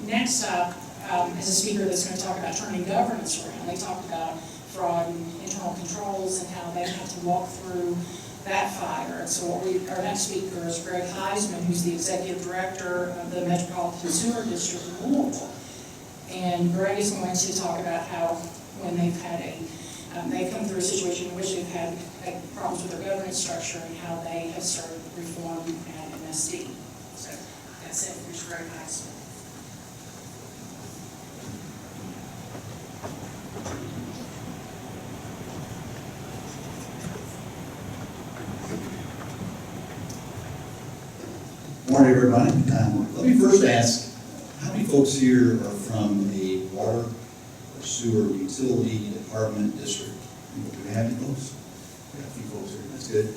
next up is a speaker that's going to talk about turning governance around. They talked about fraud and internal controls and how they had to walk through that fire. And so our next speaker is Greg Heitzman, who's the executive director of the Metropolitan Sewer District of Louisville. And Greg is going to talk about how when they've had they've come through a situation in which they've had problems with their governance structure and how they have started reform at MSD. So that's it. Here's Greg Heitzman. Morning, everybody. Let me first ask, how many folks here are from a water or sewer utility department district? Do we have any folks? We got a few folks here. That's good.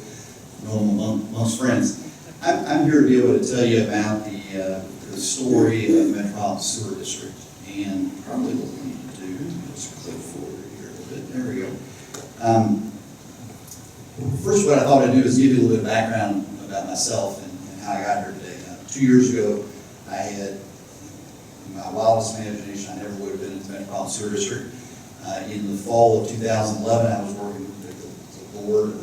Know them amongst friends. I'm here to be able to tell you about the story of the Metropolitan Sewer District, and probably what we need to do is click forward here a little bit. There we go. First, what I thought I'd do is give you a little bit of background about myself and how I got here today. 2 years ago, I had, in my wildest imagination, I never would have been in the Metropolitan Sewer District. In the fall of 2011, I was working with the board of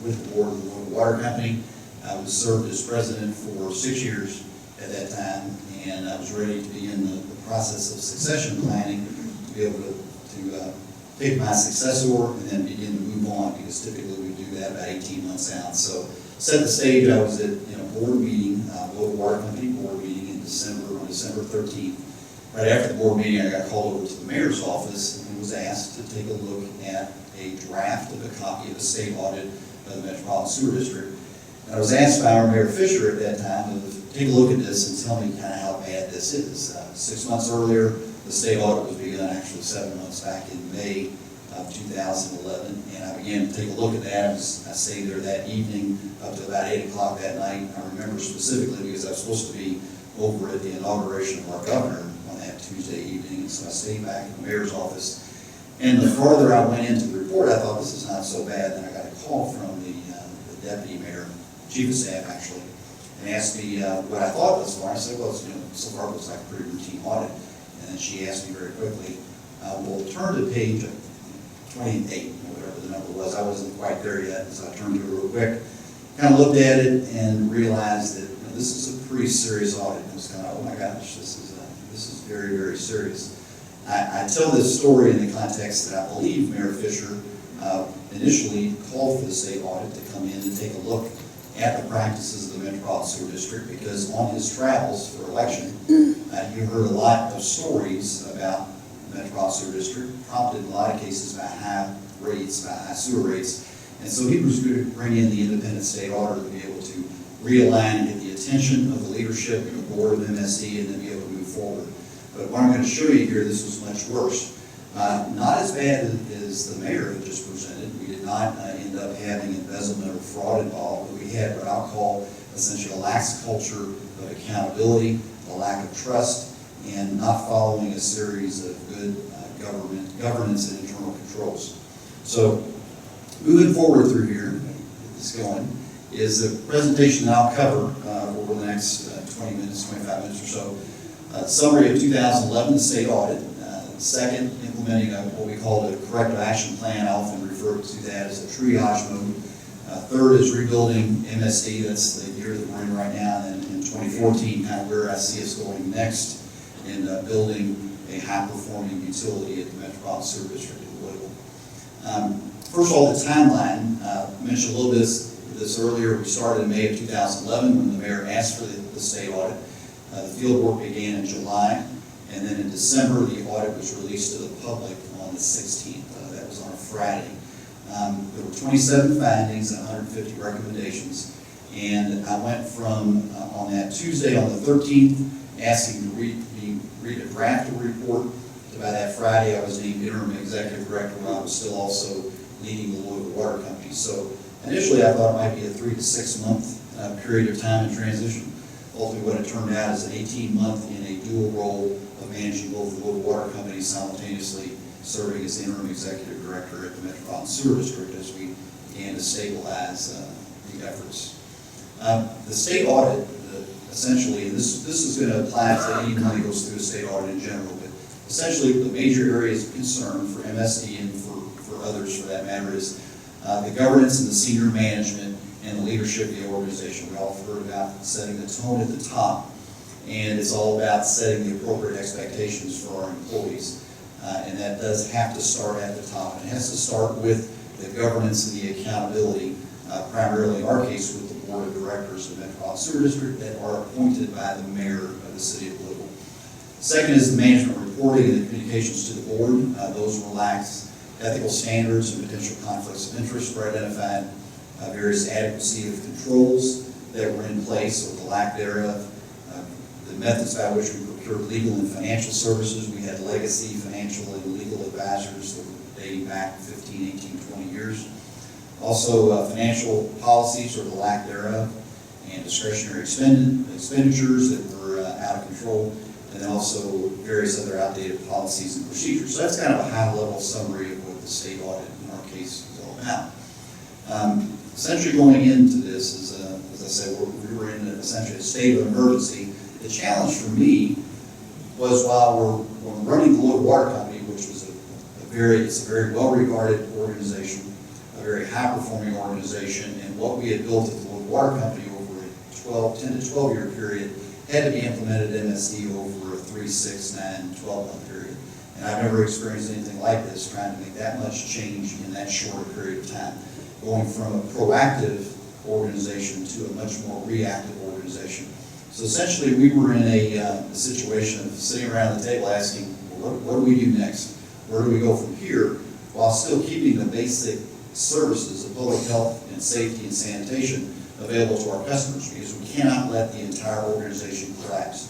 the Louisville Water Company. I was served as president for 6 years at that time, and I was ready to begin the process of succession planning to be able to pick my successor and then begin to move on, because typically we do that about 18 months out. So set the stage. I was at a board meeting, Louisville Water Company board meeting on December 13th. Right after the board meeting, I got called over to the mayor's office and was asked to take a look at a draft of a copy of a state audit of the Metropolitan Sewer District. And I was asked by our Mayor Fisher at that time to take a look at this and tell me kind of how bad this is. 6 months earlier, the state audit was begun, actually 7 months back in May of 2011, and I began to take a look at that. I stayed there that evening up to about 8 o'clock that night. I remember specifically because I was supposed to be over at the inauguration of our governor on that Tuesday evening, and so I stayed back in the mayor's office. And the farther I went into the report, I thought this is not so bad. Then I got a call from the deputy mayor, chief of staff actually, and asked me what I thought thus far. I said, well, so far it looks like a pretty routine audit. And then she asked me very quickly, we'll turn to page 28, or whatever the number was. I wasn't quite there yet, so I turned to it real quick, kind of looked at it and realized that this is a pretty serious audit. It was kind of, oh my gosh, this is very, very serious. I tell this story in the context that I believe Mayor Fisher initially called for the state audit to come in and take a look at the practices of the Metropolitan Sewer District, because on his travels for election, he heard a lot of stories about the Metropolitan Sewer District, prompted in a lot of cases by high sewer rates. And so he was going to bring in the independent state auditor to be able to realign and get the attention of the leadership and the board of MSD and then be able to move forward. But what I'm going to show you here, this was much worse. Not as bad as the mayor had just presented. We did not end up having embezzlement or fraud involved, but we had what I'll call essentially a lax culture of accountability, a lack of trust, and not following a series of good governance and internal controls. So moving forward through here, get this going, is the presentation that I'll cover over the next 20 minutes, 25 minutes or so. Summary of 2011, the state audit. Second, implementing what we call the corrective action plan. I often refer to that as a triage mode. Third is rebuilding MSD. That's the year that we're in right now. And in 2014, kind of where I see us going next in building a high-performing utility at the Metropolitan Sewer District of Louisville. First of all, the timeline. I mentioned a little bit this earlier. We started in May of 2011 when the mayor asked for the state audit. The field work began in July, and then in December, the audit was released to the public on the 16th. That was on a Friday. There were 27 findings and 150 recommendations, and I went from, on that Tuesday on the 13th, asking to read a draft of a report, to by that Friday I was named interim executive director while I was still also leading the Louisville Water Company. So initially I thought it might be a 3 to 6 month period of time in transition. Ultimately what it turned out is an 18-month in a dual role of managing both the Louisville Water Company, simultaneously serving as interim executive director at the Metropolitan Sewer District as we began to stabilize the efforts. The state audit, the essentially, and this is going to apply to any money that goes through a state audit in general, but essentially the major areas of concern for MSD and for others for that matter is the governance and the senior management and the leadership of the organization. We all heard about setting the tone at the top, and it's all about setting the appropriate expectations for our employees. And that does have to start at the top. And it has to start with the governance and the accountability, primarily in our case with the board of directors of the Metropolitan Sewer District that are appointed by the mayor of the city of Louisville. Second is the management reporting and the communications to the board. Those relax ethical standards and potential conflicts of interest were identified, various adequacy of controls that were in place or the lack thereof, the methods by which we procured legal and financial services. We had legacy financial and legal advisors that were dating back 15, 18, 20 years. Also, financial policies or the lack thereof, and discretionary expenditures that were out of control, and then also various other outdated policies and procedures. So that's kind of a high-level summary of what the state audit, in our case, is all about. Essentially going into this, is, as I said, we were in essentially a state of emergency. The challenge for me was while we're running the Louisville Water Company, which was it's a very well-regarded organization, a very high-performing organization, and what we had built at the Louisville Water Company over a 10 to 12-year period had to be implemented at MSD over a 3, 6, 9, 12-month period. And I've never experienced anything like this, trying to make that much change in that short period of time. Going from a proactive organization to a much more reactive organization. So essentially we were in a situation of sitting around the table asking, well, what do we do next? Where do we go from here? While still keeping the basic services of public health and safety and sanitation available to our customers, because we cannot let the entire organization collapse.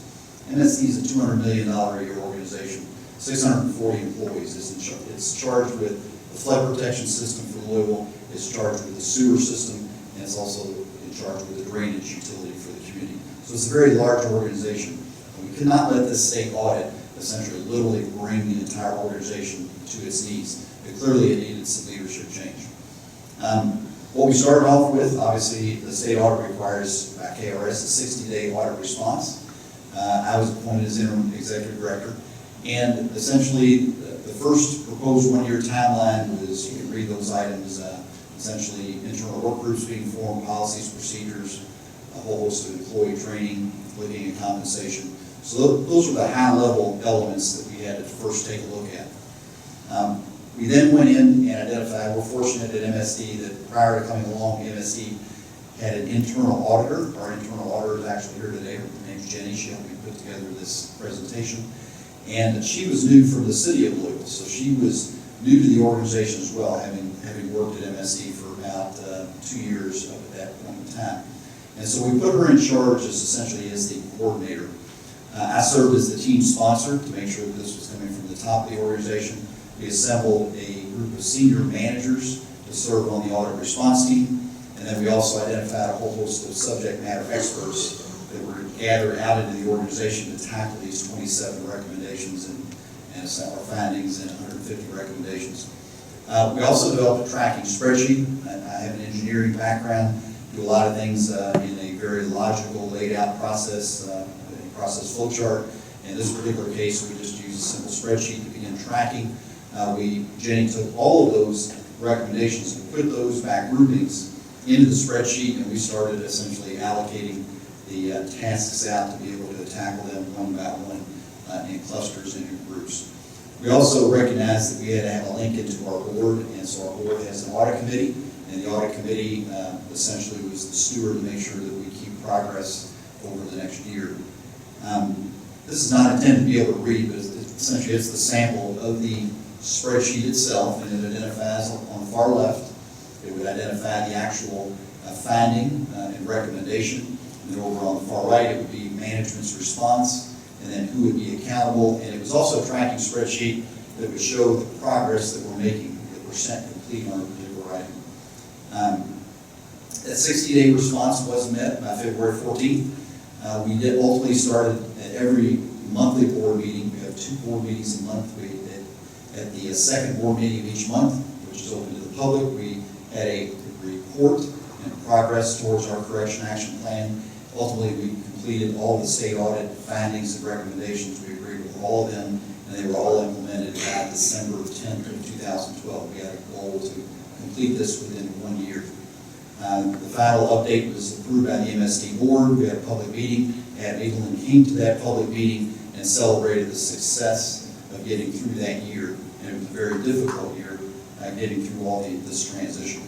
MSD is a $200 million a year organization, 640 employees. It's charged with the flood protection system for Louisville, it's charged with the sewer system, and it's also in charge with the drainage utility for the community. So it's a very large organization. We cannot let this state audit essentially literally bring the entire organization to its knees. But clearly it needed some leadership change. What we started off with, obviously, the state audit requires by KRS a 60-day audit response. I was appointed as interim executive director, and essentially the first proposed one-year timeline was, you can read those items, essentially internal work groups being formed, policies, procedures, a whole host of employee training, living and compensation. So those were the high-level elements that we had to first take a look at. We then went in and identified, we're fortunate at MSD that prior to coming along, MSD had an internal auditor. Our internal auditor is actually here today. Her name's Jenny. She helped me put together this presentation. And she was new from the city of Louisville, so she was new to the organization as well, having worked at MSD for about 2 years up at that point in time. And so we put her in charge essentially as the coordinator. I served as the team sponsor to make sure that this was coming from the top of the organization. We assembled a group of senior managers to serve on the audit response team, and then we also identified a whole host of subject matter experts that were gathered out into the organization to tackle these 27 recommendations and our findings and 150 recommendations. We also developed a tracking spreadsheet. I have an engineering background, do a lot of things in a very logical, laid out process, process flow chart. In this particular case, we just used a simple spreadsheet to begin tracking. Jenny took all of those recommendations and put those back groupings into the spreadsheet, and we started essentially allocating the tasks out to be able to tackle them one by one in clusters and in groups. We also recognized that we had to have a link into our board, and so our board has an audit committee, and the audit committee essentially was the steward to make sure that we keep progress over the next year. This is not intended to be able to read, but essentially it's the sample of the spreadsheet itself, and it identifies on the far left, it would identify the actual finding and recommendation, and then over on the far right it would be management's response, and then who would be accountable, and it was also a tracking spreadsheet that would show the progress that we're making, the percent complete on a particular item. That 60-day response was met by February 14th. We did ultimately started at every monthly board meeting. We have 2 board meetings a month. At the second board meeting of each month, which is open to the public, we had a report and progress towards our correction action plan. Ultimately, we completed all the state audit findings and recommendations. We agreed with all of them, and they were all implemented by December 10th of 2012. We had a goal to complete this within 1 year. The final update was approved by the MSD board. We had a public meeting. Ad Evelyn came to that public meeting and celebrated the success of getting through that year. And it was a very difficult year, getting through all this transition.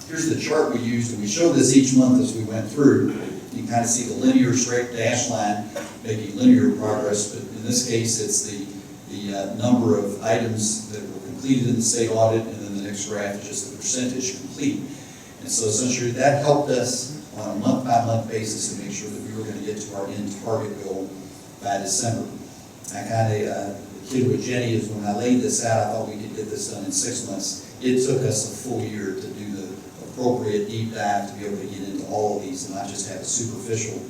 Here's the chart we used, and we showed this each month as we went through. You can kind of see the linear straight dash line making linear progress, but in this case it's the number of items that were completed in the state audit, and then the next graph is just the percentage complete. And so essentially that helped us on a month-by-month basis to make sure that we were going to get to our end target goal by December. I kind of, the kid with Jenny is when I laid this out, I thought we could get this done in 6 months. It took us a full year to do the appropriate deep dive to be able to get into all of these and not just have a superficial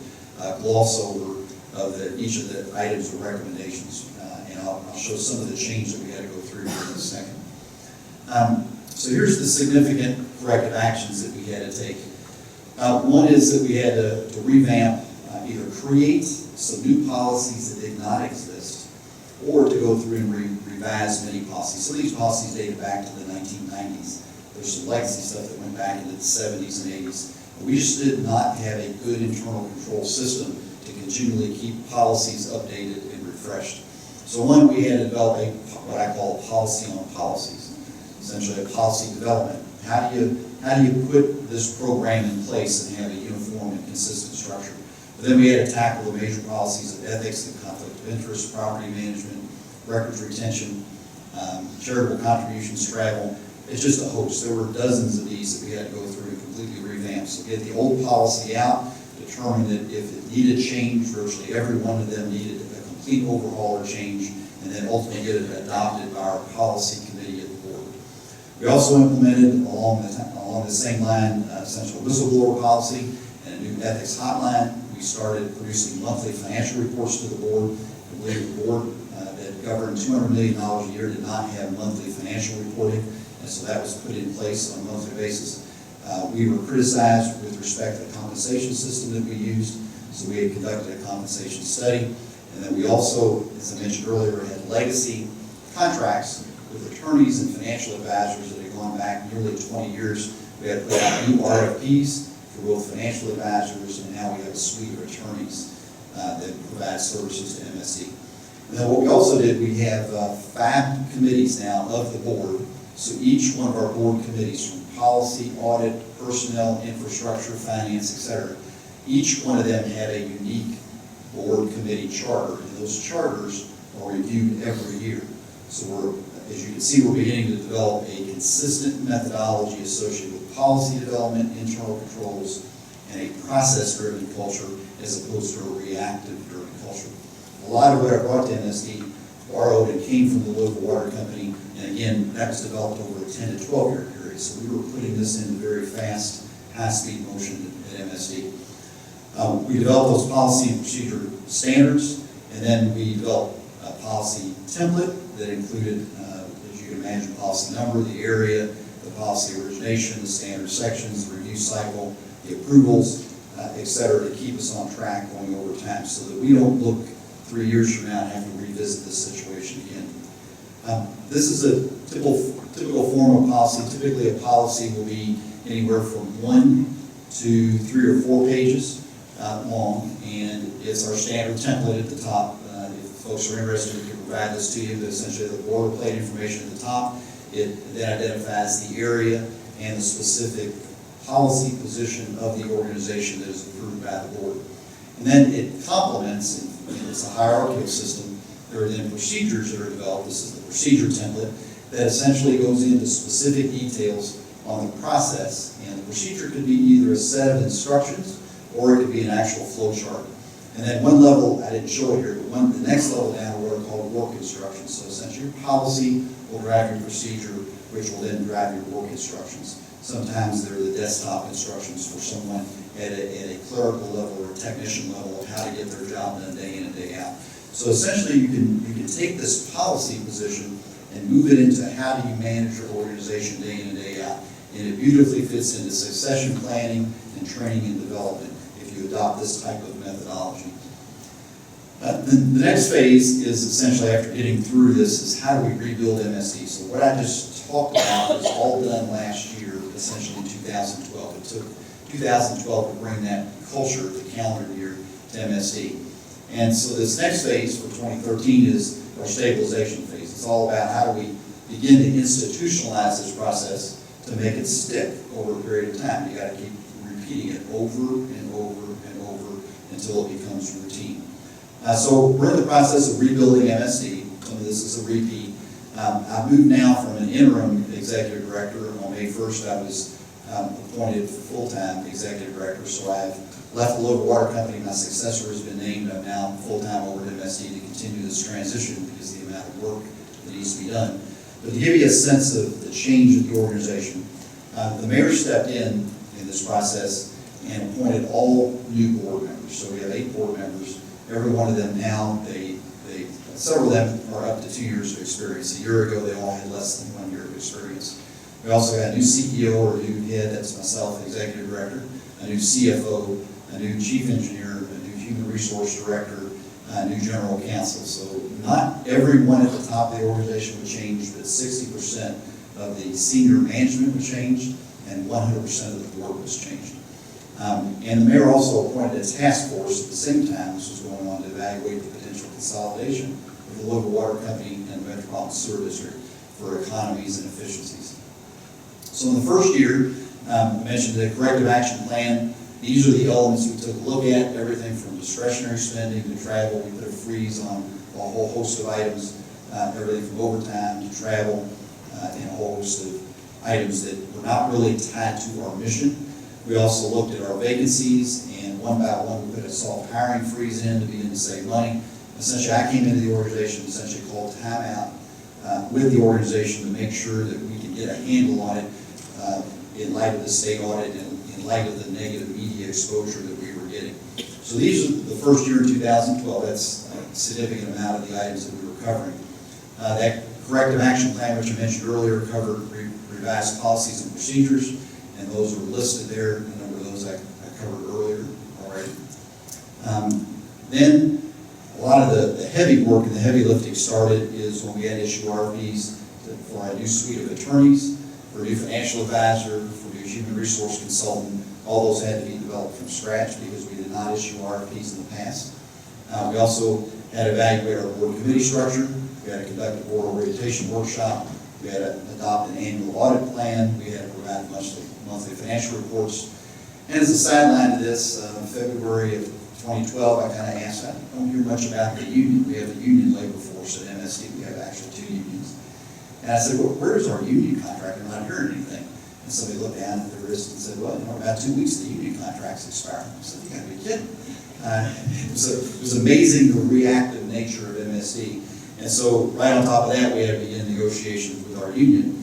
gloss over of each of the items or recommendations. And I'll show some of the change that we had to go through in a second. So here's the significant corrective actions that we had to take. One is that we had to revamp, either create some new policies that did not exist, or to go through and revise many policies. Some of these policies dated back to the 1990s. There's some legacy stuff that went back into the 70s and 80s. We just did not have a good internal control system to continually keep policies updated and refreshed. So one, we had to develop what I call a policy on policies, essentially a policy development. How do you put this program in place and have a uniform and consistent structure? But then we had to tackle the major policies of ethics and conflict of interest, property management, records retention, charitable contributions, travel. It's just a host. There were dozens of these that we had to go through and completely revamp. So get the old policy out, determine that if it needed change, virtually every one of them needed a complete overhaul or change, and then ultimately get it adopted by our policy committee at the board. We also implemented along the same line essential whistleblower policy and a new ethics hotline. We started producing monthly financial reports to the board. I believe the board that governed $200 million a year did not have monthly financial reporting. And so that was put in place on a monthly basis. We were criticized with respect to the compensation system that we used, so we had conducted a compensation study. And then we also, as I mentioned earlier, had legacy contracts with attorneys and financial advisors that had gone back nearly 20 years. We had to put out new RFPs for both financial advisors, and now we have a suite of attorneys that provide services to MSD. And then what we also did, we have 5 committees now of the board. So each one of our board committees, from policy, audit, personnel, infrastructure, finance, etc., each one of them had a unique board committee charter, and those charters are reviewed every year. So as you can see, we're beginning to develop a consistent methodology associated with policy development, internal controls, and a process-driven culture as opposed to a reactive-driven culture. A lot of what I brought to MSD borrowed and came from the Louisville Water Company. And again, that was developed over a 10 to 12 year period. So we were putting this into very fast, high-speed motion at MSD. We developed those policy and procedure standards, and then we developed a policy template that included, as you can imagine, policy number, the area, the policy origination, the standard sections, the review cycle, the approvals, et cetera, to keep us on track going over time so that we don't look 3 years from now and have to revisit this situation again. This is a typical form of policy. Typically a policy will be anywhere from 1 to 3 or 4 pages long, and it's our standard template at the top. If folks are interested, we can provide this to you, but essentially the boilerplate information at the top. It then identifies the area and the specific policy position of the organization that is approved by the board. And then it complements, and it's a hierarchical system. There are then procedures that are developed. This is the procedure template that essentially goes into specific details on the process. And the procedure could be either a set of instructions or it could be an actual flow chart. And then one level, I didn't show it here, but the next level down are what are called work instructions. So essentially your policy will drive your procedure, which will then drive your work instructions. Sometimes they're the desktop instructions for someone at a clerical level or a technician level of how to get their job done day in and day out. So essentially you can take this policy position and move it into how do you manage your organization day in and day out. And it beautifully fits into succession planning and training and development. If you adopt this type of methodology. The next phase is essentially, after getting through this, is how do we rebuild MSD? So what I just talked about was all done last year, essentially in 2012. It took 2012 to bring that culture, the calendar year, to MSD. And so this next phase for 2013 is our stabilization phase. It's all about how do we begin to institutionalize this process to make it stick over a period of time. You got to keep repeating it over and over and over until it becomes routine. So we're in the process of rebuilding MSD. Some of this is a repeat. I've moved now from an interim executive director. On May 1st, I was appointed full-time executive director. So I've left the Louisville Water Company. My successor has been named. I'm now full-time over at MSD to continue this transition because of the amount of work that needs to be done. But to give you a sense of the change in the organization, the mayor stepped in this process and appointed all new board members. So we have 8 board members. Every one of them now, several of them are up to 2 years of experience. A year ago, they all had less than 1 year of experience. We also got a new CEO or a new head, that's myself, the executive director, a new CFO, a new chief engineer, a new human resource director, a new general counsel. So not everyone at the top of the organization would change, but 60% of the senior management would change, and 100% of the board was changed. And the mayor also appointed a task force at the same time this was going on to evaluate the potential consolidation of the Louisville Water Company and the Metropolitan Sewer District for economies and efficiencies. So in the first year, I mentioned the corrective action plan. These are the elements we took a look at, everything from discretionary spending to travel. We put a freeze on a whole host of items, everything from overtime to travel, and a whole host of items that were not really tied to our mission. We also looked at our vacancies, and one by one we put a soft hiring freeze in to begin to save money. Essentially, I came into the organization, essentially called timeout with the organization to make sure that we can get a handle on it in light of the state audit and in light of the negative media exposure that we were getting. So these are the first year in 2012. That's a significant amount of the items that we were covering. That corrective action plan, which I mentioned earlier, covered revised policies and procedures, and those are listed there. A number of those I covered earlier already. Then a lot of the heavy work and the heavy lifting started is when we had to issue RFPs for a new suite of attorneys, for a new financial advisor, for a new human resource consultant. All those had to be developed from scratch because we did not issue RFPs in the past. We also had to evaluate our board committee structure. We had to conduct a board orientation workshop. We had to adopt an annual audit plan. We had to provide monthly financial reports. And as a sideline to this, February of 2012, I kind of asked, I don't hear much about the union. We have a union labor force at MSD. We have actually 2 unions. And I said, well, where's our union contract? I'm not hearing anything. And somebody looked down at their wrist and said, well, in about 2 weeks, the union contract's expiring. I said, you gotta be kidding. It was amazing the reactive nature of MSD. And so right on top of that, we had to begin negotiations with our union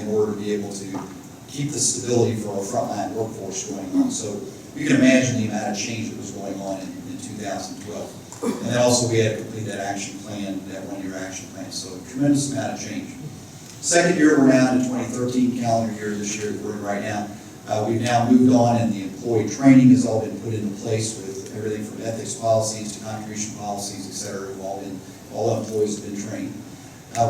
in order to be able to keep the stability for our frontline workforce going on. So you can imagine the amount of change that was going on in 2012. And then also we had to complete that action plan, that 1-year action plan. So a tremendous amount of change. Second year, we're now in the 2013 calendar year, this year that we're in right now. We've now moved on, and the employee training has all been put into place with everything from ethics policies to contribution policies, et cetera. All employees have been trained.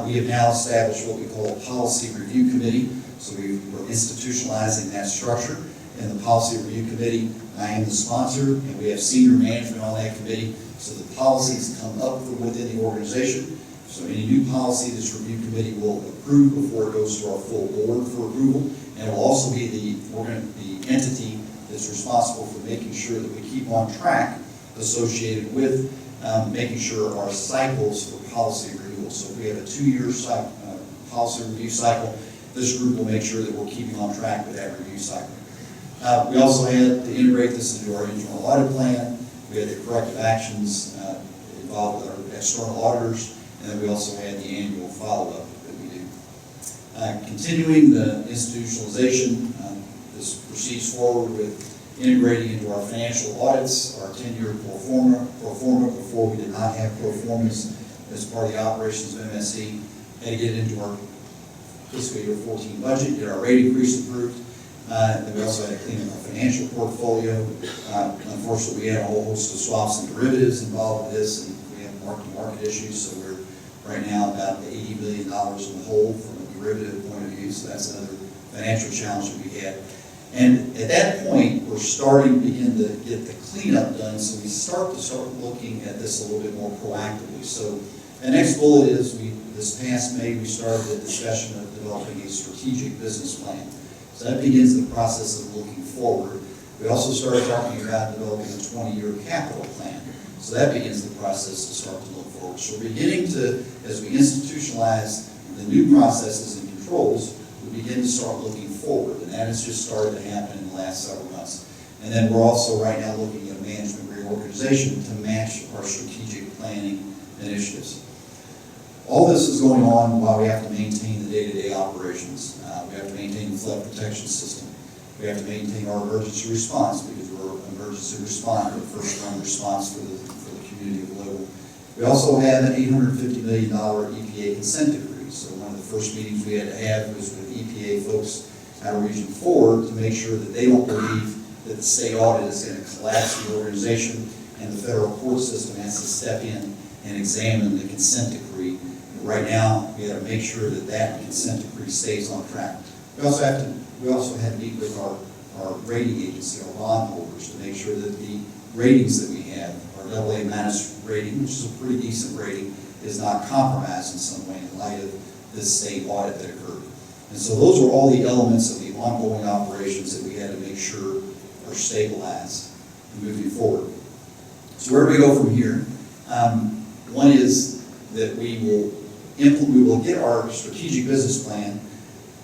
We have now established what we call a policy review committee. So we're institutionalizing that structure. And the policy review committee, I am the sponsor, and we have senior management on that committee. So the policies come up from within the organization. So any new policy, this review committee will approve before it goes to our full board for approval. And it will also be the entity that's responsible for making sure that we keep on track associated with making sure our cycles for policy renewal. So if we have a 2-year policy review cycle, this group will make sure that we're keeping on track with that review cycle. We also had to integrate this into our internal audit plan. We had the corrective actions involved with our external auditors, and then we also had the annual follow-up that we do. Continuing the institutionalization, this proceeds forward with integrating into our financial audits, our 10-year pro forma. Before we did not have pro formas as part of the operations of MSD. Had to get into our fiscal year 14 budget, get our rate increase approved, And we also had to clean up our financial portfolio. Unfortunately, we had a whole host of swaps and derivatives involved with this, and we have market issues, so we're right now about $80 billion in the hole from a derivative point of view, so that's another financial challenge that we had. And at that point, we're starting to begin to get the cleanup done, so we start looking at this a little bit more proactively. So the next bullet is, this past May, we started the discussion of developing a strategic business plan. So that begins the process of looking forward. We also started talking about developing a 20-year capital plan. So that begins the process to start to look forward. So we're beginning to, as we institutionalize the new processes and controls, we begin to start looking forward. And that has just started to happen in the last several months. And then we're also right now looking at management reorganization to match our strategic planning initiatives. All this is going on while we have to maintain the day-to-day operations. We have to maintain the flood protection system. We have to maintain our emergency response because we're an emergency responder, first-line response for the community of Louisville. We also have an $850 million EPA consent decree. So one of the first meetings we had to have was with EPA folks out of Region 4 to make sure that they don't believe that the state audit is going to collapse the organization and the federal court system has to step in and examine the consent decree. Right now, we have to make sure that that consent decree stays on track. We also had to meet with our rating agency, our bondholders, to make sure that the ratings that we have, our AA- rating, which is a pretty decent rating, is not compromised in some way in light of this state audit that occurred. And so those are all the elements of the ongoing operations that we had to make sure are stabilized moving forward. So where do we go from here? One is that we will get our strategic business plan.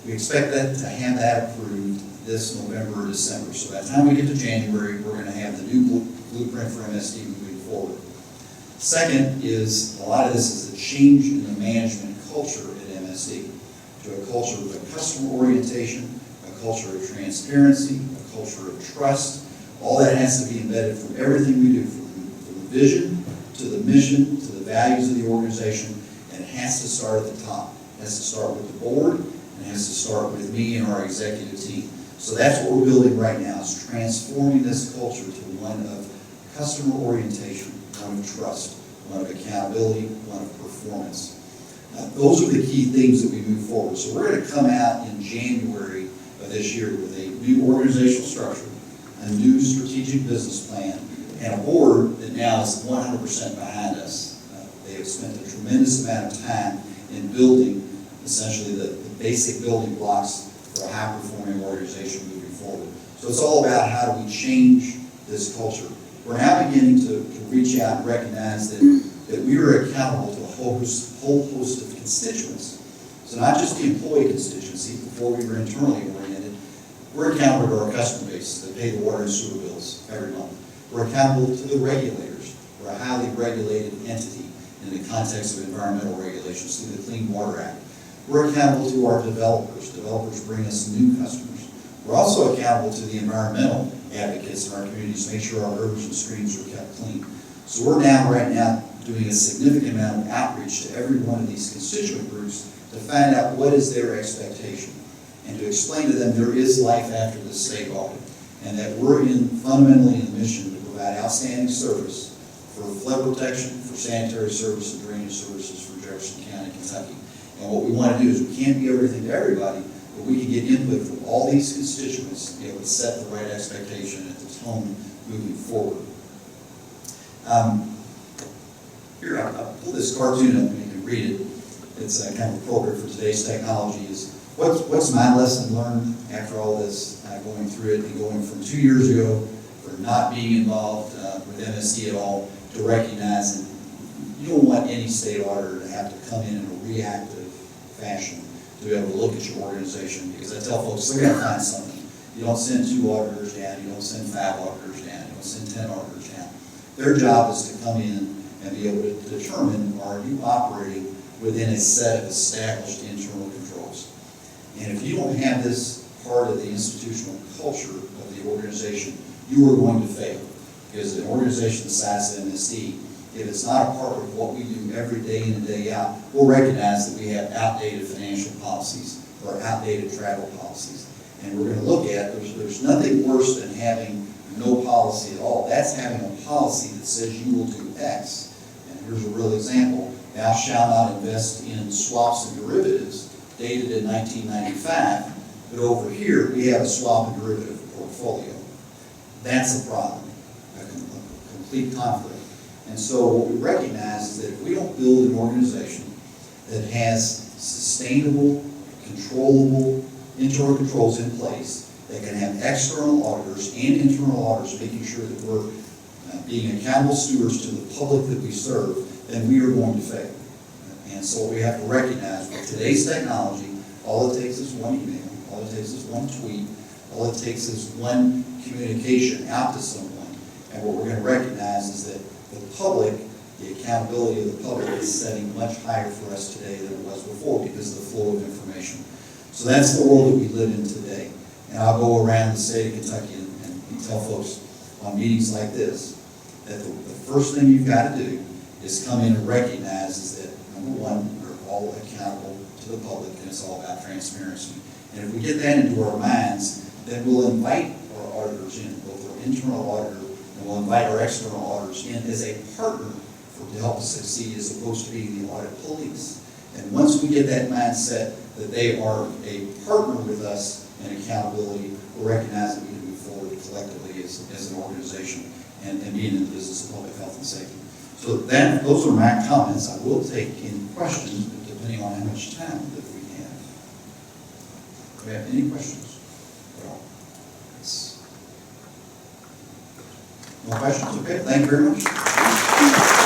We expect that to have that approved this November or December. So by the time we get to January, we're going to have the new blueprint for MSD moving forward. Second is, a lot of this is a change in the management culture at MSD to a culture of a customer orientation, a culture of transparency, a culture of trust. All that has to be embedded from everything we do, from the vision to the mission to the values of the organization. And it has to start at the top. It has to start with the board, and it has to start with me and our executive team. So that's what we're building right now, is transforming this culture to one of customer orientation, one of trust, one of accountability, one of performance. Those are the key things that we move forward. So we're going to come out in January of this year with a new organizational structure, a new strategic business plan, and a board that now is 100% behind us. They have spent a tremendous amount of time in building essentially the basic building blocks for a high-performing organization moving forward. So it's all about how do we change this culture. We're now beginning to reach out and recognize that we are accountable to a whole host of constituents. So not just the employee constituency, before we were internally oriented, we're accountable to our customer base that pay the water and sewer bills every month. We're accountable to the regulators. We're a highly regulated entity in the context of environmental regulations through the Clean Water Act. We're accountable to our developers. Developers bring us new customers. We're also accountable to the environmental advocates in our communities to make sure our rivers and streams are kept clean. So we're now, right now, doing a significant amount of outreach to every one of these constituent groups to find out what is their expectation and to explain to them there is life after the state audit and that we're fundamentally in the mission to provide outstanding service for flood protection, for sanitary service and drainage services for Jefferson County, Kentucky. And what we want to do is we can't be everything to everybody, but we can get input from all these constituents to be able to set the right expectation and the tone moving forward. Here, I'll pull this cartoon up and you can read it. It's kind of appropriate for today's technology. Is what's my lesson learned after all this, going through it and going from 2 years ago for not being involved with MSD at all to recognizing you don't want any state auditor to have to come in a reactive fashion to be able to look at your organization, because I tell folks they're going to find something. You don't send 2 auditors down, you don't send 5 auditors down, you don't send 10 auditors down. Their job is to come in and be able to determine, are you operating within a set of established internal controls? And if you don't have this part of the institutional culture of the organization, you are going to fail. Because an organization the size of MSD, if it's not a part of what we do every day in and day out, we'll recognize that we have outdated financial policies or outdated travel policies. And we're gonna look at, there's nothing worse than having no policy at all. That's having a policy that says you will do X. And here's a real example. Thou shalt not invest in swaps and derivatives, dated in 1995. But over here, we have a swap and derivative portfolio. That's a problem, a complete conflict. And so what we recognize is that if we don't build an organization that has sustainable, controllable internal controls in place, that can have external auditors and internal auditors making sure that we're being accountable stewards to the public that we serve, then we are going to fail. And so we have to recognize with today's technology, all it takes is one email, all it takes is one tweet, all it takes is one communication out to someone. And what we're going to recognize is that the public, the accountability of the public is setting much higher for us today than it was before because of the flow of information. So that's the world that we live in today. And I'll go around the state of Kentucky and tell folks on meetings like this that the first thing you've got to do is come in and recognize is that, number one, we're all accountable to the public and it's all about transparency. And if we get that into our minds, then we'll invite our auditors in, both our internal auditor and we'll invite our external auditors in as a partner to help us succeed as opposed to being the audit police. And once we get that mindset that they are a partner with us in accountability, we'll recognize that we can move forward collectively as an organization and being in the business of public health and safety. So those are my comments. I will take any questions, depending on how much time that we have. Do we have any questions at all? Yes. No questions? Okay, thank you very much.